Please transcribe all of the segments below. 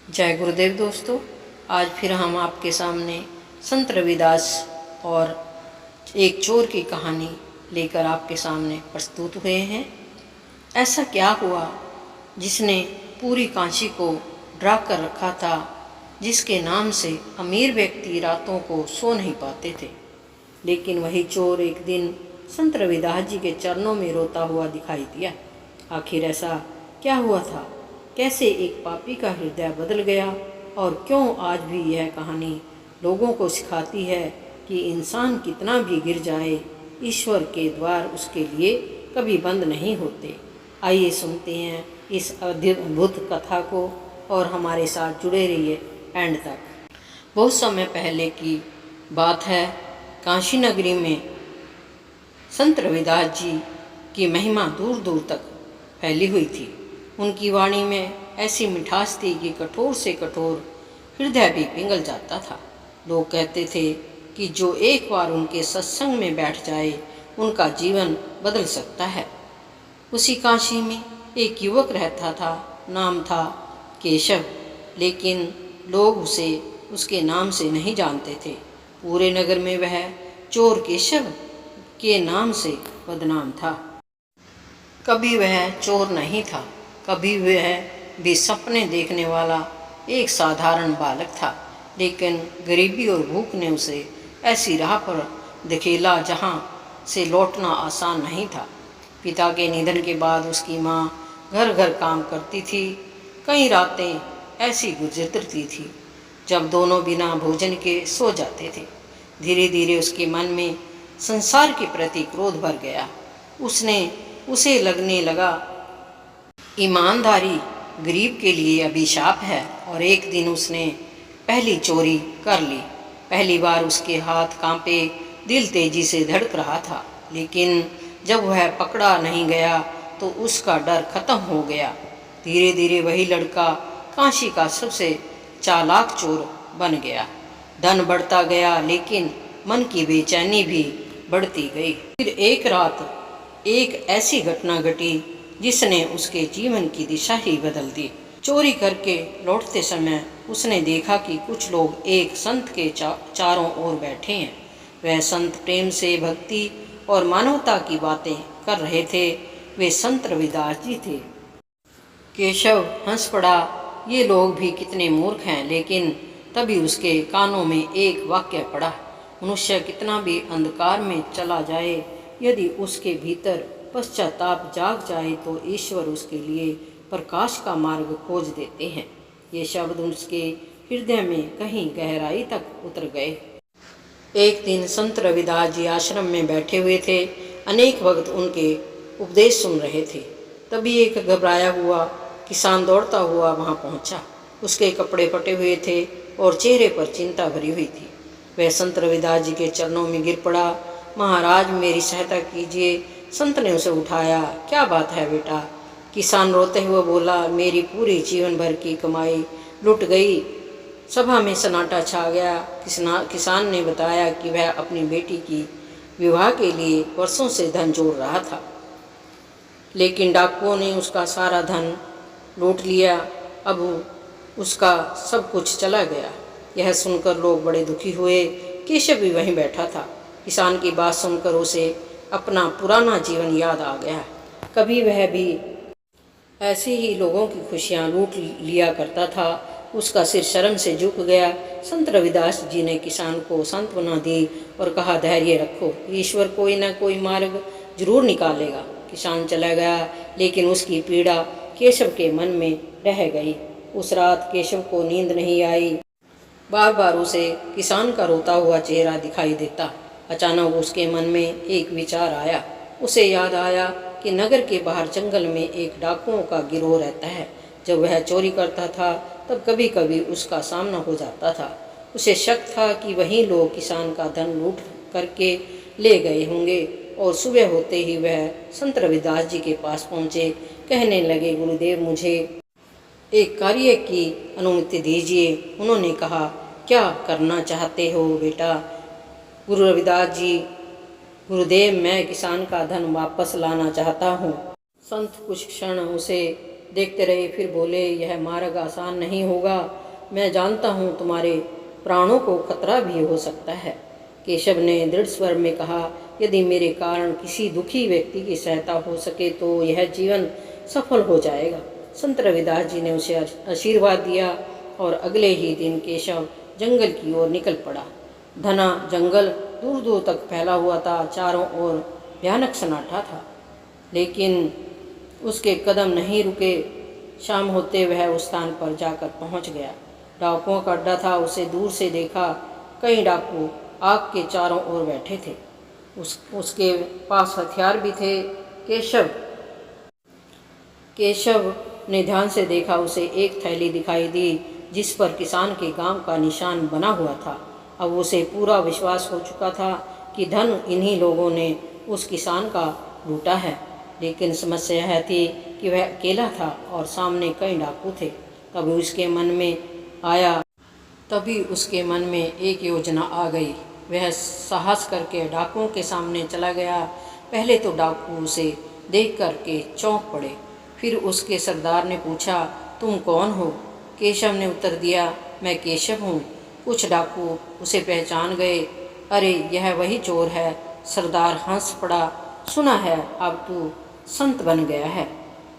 जय गुरुदेव दोस्तों। आज फिर हम आपके सामने संत रविदास और एक चोर की कहानी लेकर आपके सामने प्रस्तुत हुए हैं। ऐसा क्या हुआ जिसने पूरी काशी को डरा कर रखा था, जिसके नाम से अमीर व्यक्ति रातों को सो नहीं पाते थे। लेकिन वही चोर एक दिन संत रविदास जी के चरणों में रोता हुआ दिखाई दिया। आखिर ऐसा क्या हुआ था? कैसे एक पापी का हृदय बदल गया? और क्यों आज भी यह कहानी लोगों को सिखाती है कि इंसान कितना भी गिर जाए, ईश्वर के द्वार उसके लिए कभी बंद नहीं होते। आइए सुनते हैं इस अद्भुत कथा को और हमारे साथ जुड़े रहिए एंड तक। बहुत समय पहले की बात है। काशी नगरी में संत रविदास जी की महिमा दूर दूर तक फैली हुई थी। उनकी वाणी में ऐसी मिठास थी कि कठोर से कठोर हृदय भी पिघल जाता था। लोग कहते थे कि जो एक बार उनके सत्संग में बैठ जाए उनका जीवन बदल सकता है। उसी काशी में एक युवक रहता था, नाम था केशव, लेकिन लोग उसे उसके नाम से नहीं जानते थे। पूरे नगर में वह चोर केशव के नाम से बदनाम था। कभी वह चोर नहीं था, कभी वह भी सपने देखने वाला एक साधारण बालक था। लेकिन गरीबी और भूख ने उसे ऐसी राह पर धकेला जहाँ से लौटना आसान नहीं था। पिता के निधन के बाद उसकी माँ घर घर काम करती थी। कई रातें ऐसी गुजरती थी जब दोनों बिना भोजन के सो जाते थे। धीरे धीरे उसके मन में संसार के प्रति क्रोध भर गया। उसे लगने लगा ईमानदारी गरीब के लिए अभिशाप है। और एक दिन उसने पहली चोरी कर ली। पहली बार उसके हाथ कांपे, दिल तेजी से धड़क रहा था। लेकिन जब वह पकड़ा नहीं गया तो उसका डर खत्म हो गया। धीरे धीरे वही लड़का काशी का सबसे चालाक चोर बन गया। धन बढ़ता गया, लेकिन मन की बेचैनी भी बढ़ती गई। फिर एक रात एक ऐसी घटना घटी जिसने उसके जीवन की दिशा ही बदल दी। चोरी करके लौटते समय उसने देखा कि कुछ लोग एक संत के चारों ओर बैठे हैं। वह संत प्रेम से भक्ति और मानवता की बातें कर रहे थे। वे संत रविदास जी थे। केशव हंस पड़ा, ये लोग भी कितने मूर्ख हैं। लेकिन तभी उसके कानों में एक वाक्य पड़ा, मनुष्य कितना भी अंधकार में चला जाए, यदि उसके भीतर पश्चाताप जाग जाए तो ईश्वर उसके लिए प्रकाश का मार्ग खोज देते हैं। ये शब्द उसके हृदय में कहीं गहराई तक उतर गए। एक दिन संत रविदास जी आश्रम में बैठे हुए थे। अनेक भक्त उनके उपदेश सुन रहे थे। तभी एक घबराया हुआ किसान दौड़ता हुआ वहां पहुंचा। उसके कपड़े फटे हुए थे और चेहरे पर चिंता भरी हुई थी। वह संत रविदास जी के चरणों में गिर पड़ा। महाराज, मेरी सहायता कीजिए। संत ने उसे उठाया। क्या बात है बेटा? किसान रोते हुए बोला, मेरी पूरी जीवन भर की कमाई लुट गई। सभा में सन्नाटा छा गया। किसान ने बताया कि वह अपनी बेटी की विवाह के लिए वर्षों से धन जोड़ रहा था, लेकिन डाकुओं ने उसका सारा धन लूट लिया। अब उसका सब कुछ चला गया। यह सुनकर लोग बड़े दुखी हुए। केशव भी वहीं बैठा था। किसान की बात सुनकर उसे अपना पुराना जीवन याद आ गया। कभी वह भी ऐसे ही लोगों की खुशियां लूट लिया करता था। उसका सिर शर्म से झुक गया। संत रविदास जी ने किसान को सांत्वना दी और कहा, धैर्य रखो, ईश्वर कोई न कोई मार्ग जरूर निकालेगा। किसान चला गया, लेकिन उसकी पीड़ा केशव के मन में रह गई। उस रात केशव को नींद नहीं आई। बार बार उसे किसान का रोता हुआ चेहरा दिखाई देता। अचानक उसके मन में एक विचार आया। उसे याद आया कि नगर के बाहर जंगल में एक डाकुओं का गिरोह रहता है। जब वह चोरी करता था तब कभी कभी उसका सामना हो जाता था। उसे शक था कि वही लोग किसान का धन लूट करके ले गए होंगे। और सुबह होते ही वह संत रविदास जी के पास पहुँचे। कहने लगे, गुरुदेव, मुझे एक कार्य की अनुमति दीजिए। उन्होंने कहा, क्या करना चाहते हो बेटा? गुरु रविदास जी, गुरुदेव, मैं किसान का धन वापस लाना चाहता हूँ। संत कुछ क्षण उसे देखते रहे। फिर बोले, यह मार्ग आसान नहीं होगा। मैं जानता हूँ तुम्हारे प्राणों को खतरा भी हो सकता है। केशव ने दृढ़ स्वर में कहा, यदि मेरे कारण किसी दुखी व्यक्ति की सहायता हो सके तो यह जीवन सफल हो जाएगा। संत रविदास जी ने उसे आशीर्वाद दिया और अगले ही दिन केशव जंगल की ओर निकल पड़ा। घना जंगल दूर दूर तक फैला हुआ था। चारों ओर भयानक सन्नाटा था, लेकिन उसके कदम नहीं रुके। शाम होते वह उस स्थान पर जाकर पहुंच गया। डाकुओं का अड्डा था। उसे दूर से देखा। कई डाकू आग के चारों ओर बैठे थे। उसके पास हथियार भी थे। केशव ने ध्यान से देखा। उसे एक थैली दिखाई दी जिस पर किसान के गांव का निशान बना हुआ था। अब उसे पूरा विश्वास हो चुका था कि धन इन्हीं लोगों ने उस किसान का लूटा है। लेकिन समस्या यह थी कि वह अकेला था और सामने कई डाकू थे। तभी उसके मन में एक योजना आ गई। वह साहस करके डाकुओं के सामने चला गया। पहले तो डाकू उसे देख कर के चौंक पड़े। फिर उसके सरदार ने पूछा, तुम कौन हो? केशव ने उत्तर दिया, मैं केशव हूँ। कुछ डाकू उसे पहचान गए। अरे, यह वही चोर है। सरदार हंस पड़ा। सुना है अब तू संत बन गया है।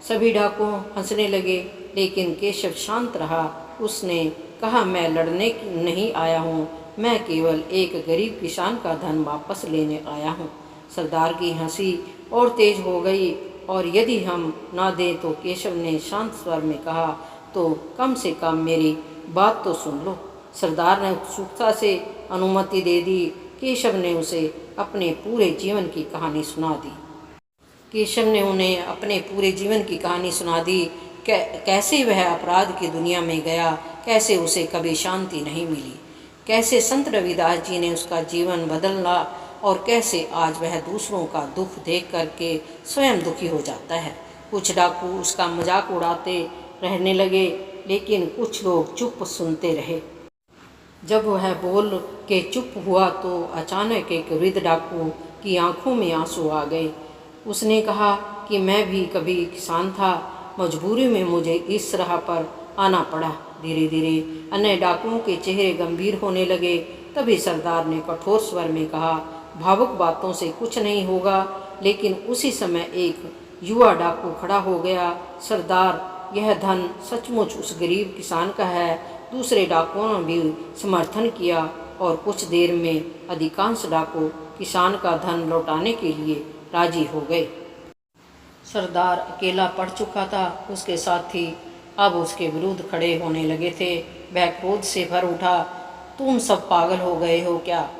सभी डाकू हंसने लगे, लेकिन केशव शांत रहा। उसने कहा, मैं लड़ने नहीं आया हूँ, मैं केवल एक गरीब किसान का धन वापस लेने आया हूँ। सरदार की हंसी और तेज हो गई। और यदि हम ना दें तो, केशव ने शांत स्वर में कहा, तो कम से कम मेरी बात तो सुन लो। सरदार ने उत्सुकता से अनुमति दे दी। केशव ने उसे अपने पूरे जीवन की कहानी सुना दी। कैसे वह अपराध की दुनिया में गया, कैसे उसे कभी शांति नहीं मिली, कैसे संत रविदास जी ने उसका जीवन बदला और कैसे आज वह दूसरों का दुख देख करके स्वयं दुखी हो जाता है। कुछ डाकू उसका मजाक उड़ाते रहने लगे, लेकिन कुछ लोग चुप सुनते रहे। जब वह बोल के चुप हुआ तो अचानक एक वृद्ध डाकू की आंखों में आंसू आ गए। उसने कहा कि मैं भी कभी किसान था, मजबूरी में मुझे इस राह पर आना पड़ा। धीरे धीरे अन्य डाकुओं के चेहरे गंभीर होने लगे। तभी सरदार ने कठोर स्वर में कहा, भावुक बातों से कुछ नहीं होगा। लेकिन उसी समय एक युवा डाकू खड़ा हो गया। सरदार, यह धन सचमुच उस गरीब किसान का है। दूसरे डाकुओं ने भी समर्थन किया और कुछ देर में अधिकांश डाकू किसान का धन लौटाने के लिए राजी हो गए। सरदार अकेला पड़ चुका था। उसके साथी अब उसके विरुद्ध खड़े होने लगे थे। वह क्रोध से भर उठा, तुम सब पागल हो गए हो क्या?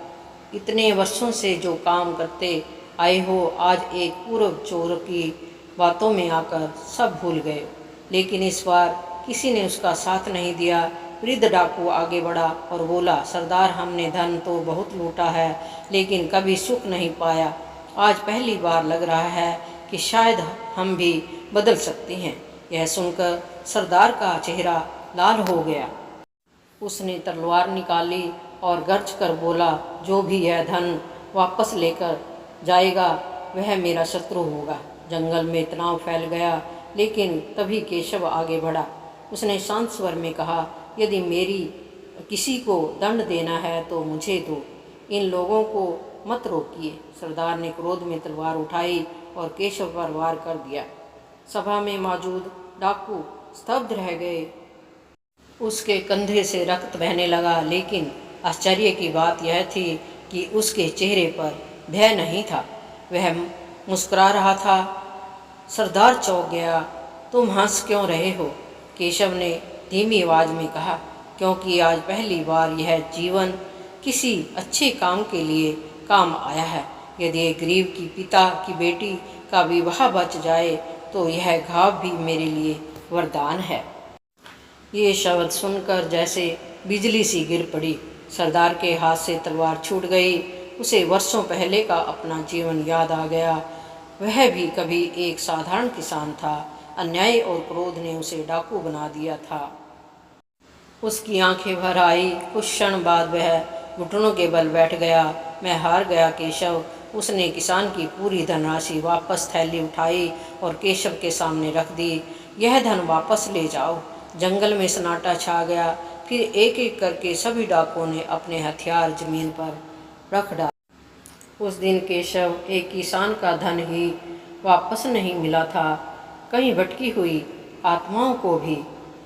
इतने वर्षों से जो काम करते आए हो, आज एक पूर्व चोर की बातों में आकर सब भूल गए। लेकिन इस बार किसी ने उसका साथ नहीं दिया। वृद्ध डाकू आगे बढ़ा और बोला, सरदार, हमने धन तो बहुत लूटा है, लेकिन कभी सुख नहीं पाया। आज पहली बार लग रहा है कि शायद हम भी बदल सकते हैं। यह सुनकर सरदार का चेहरा लाल हो गया। उसने तलवार निकाली और गर्ज कर बोला, जो भी यह धन वापस लेकर जाएगा वह मेरा शत्रु होगा। जंगल में तनाव फैल गया, लेकिन तभी केशव आगे बढ़ा। उसने शांत स्वर में कहा, यदि मेरी किसी को दंड देना है तो मुझे दो, इन लोगों को मत रोकिए। सरदार ने क्रोध में तलवार उठाई और केशव पर वार कर दिया। सभा में मौजूद डाकू स्तब्ध रह गए। उसके कंधे से रक्त बहने लगा, लेकिन आश्चर्य की बात यह थी कि उसके चेहरे पर भय नहीं था, वह मुस्कुरा रहा था। सरदार चौंक गया। तुम हंस क्यों रहे हो? केशव ने धीमी आवाज में कहा, क्योंकि आज पहली बार यह जीवन किसी अच्छे काम के लिए काम आया है। यदि एक गरीब की पिता की बेटी का विवाह बच जाए तो यह घाव भी मेरे लिए वरदान है। ये शब्द सुनकर जैसे बिजली सी गिर पड़ी। सरदार के हाथ से तलवार छूट गई। उसे वर्षों पहले का अपना जीवन याद आ गया। वह भी कभी एक साधारण किसान था। अन्याय और क्रोध ने उसे डाकू बना दिया था। उसकी आंखें भर आई। कुछ क्षण बाद वह घुटनों के बल बैठ गया। मैं हार गया केशव। उसने किसान की पूरी धनराशि वापस थैली उठाई और केशव के सामने रख दी। यह धन वापस ले जाओ। जंगल में सन्नाटा छा गया। फिर एक एक करके सभी डाकुओं ने अपने हथियार जमीन पर रख डाले। उस दिन केशव एक किसान का धन ही वापस नहीं मिला था, कहीं भटकी हुई आत्माओं को भी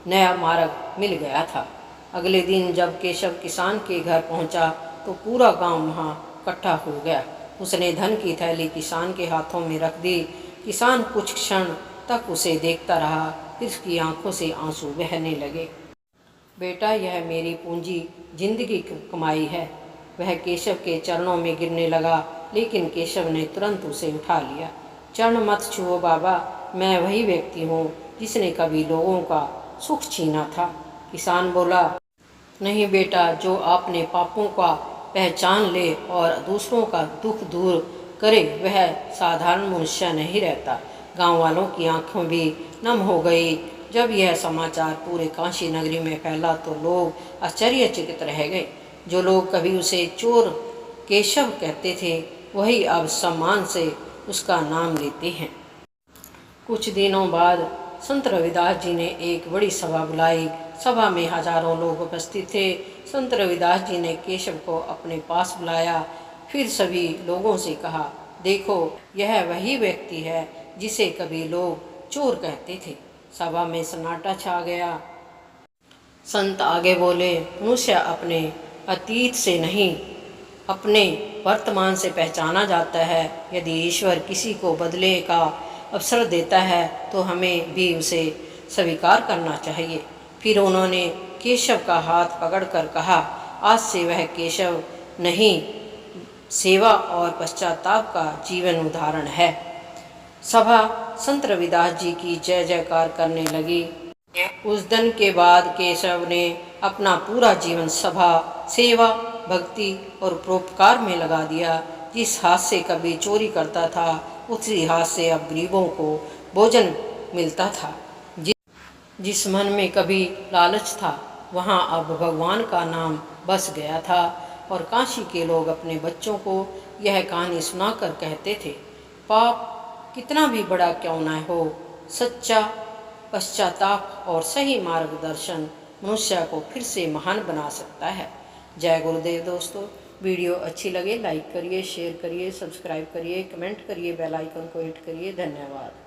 नया मार्ग मिल गया था। अगले दिन जब केशव किसान के घर पहुंचा तो पूरा गांव वहां इकट्ठा हो गया। उसने धन की थैली किसान के हाथों में रख दी। किसान कुछ क्षण तक उसे देखता रहा, फिर उसकी आंखों से आंसू बहने लगे। बेटा, यह मेरी पूंजी जिंदगी की कमाई है। वह केशव के चरणों में गिरने लगा, लेकिन केशव ने तुरंत उसे उठा लिया। चरण मत छुओ बाबा, मैं वही व्यक्ति हूँ जिसने कभी लोगों का सुख छीना था। किसान बोला, नहीं बेटा, जो अपने पापों का पहचान ले और दूसरों का दुख दूर करे वह साधारण मनुष्य नहीं रहता। गांव वालों की आंखें भी नम हो गई। जब यह समाचार पूरे काशी नगरी में फैला तो लोग आश्चर्यचकित रह गए। जो लोग कभी उसे चोर केशव कहते थे, वही अब सम्मान से उसका नाम लेते हैं। कुछ दिनों बाद संत रविदास जी ने एक बड़ी सभा बुलाई। सभा में हजारों लोग उपस्थित थे। संत रविदास जी ने केशव को अपने पास बुलाया। फिर सभी लोगों से कहा, देखो, यह वही व्यक्ति है जिसे कभी लोग चोर कहते थे। सभा में सन्नाटा छा गया। संत आगे बोले, मनुष्य अपने अतीत से नहीं, अपने वर्तमान से पहचाना जाता है। यदि ईश्वर किसी को बदले का अवसर देता है तो हमें भी उसे स्वीकार करना चाहिए। फिर उन्होंने केशव का हाथ पकड़कर कहा, आज से वह केशव नहीं, सेवा और पश्चाताप का जीवन उदाहरण है। सभा संत रविदास जी की जय जयकार करने लगी। उस दिन के बाद केशव ने अपना पूरा जीवन सभा, सेवा, भक्ति और परोपकार में लगा दिया। जिस हाथ से कभी चोरी करता था, उसी हाथ से अब गरीबों को भोजन मिलता था। जिस मन में कभी लालच था, वहाँ अब भगवान का नाम बस गया था। और काशी के लोग अपने बच्चों को यह कहानी सुनाकर कहते थे, पाप कितना भी बड़ा क्यों न हो, सच्चा पश्चाताप और सही मार्गदर्शन मनुष्य को फिर से महान बना सकता है। जय गुरुदेव। दोस्तों, वीडियो अच्छी लगे लाइक करिए, शेयर करिए, सब्सक्राइब करिए, कमेंट करिए, बेल आइकन को हिट करिए। धन्यवाद।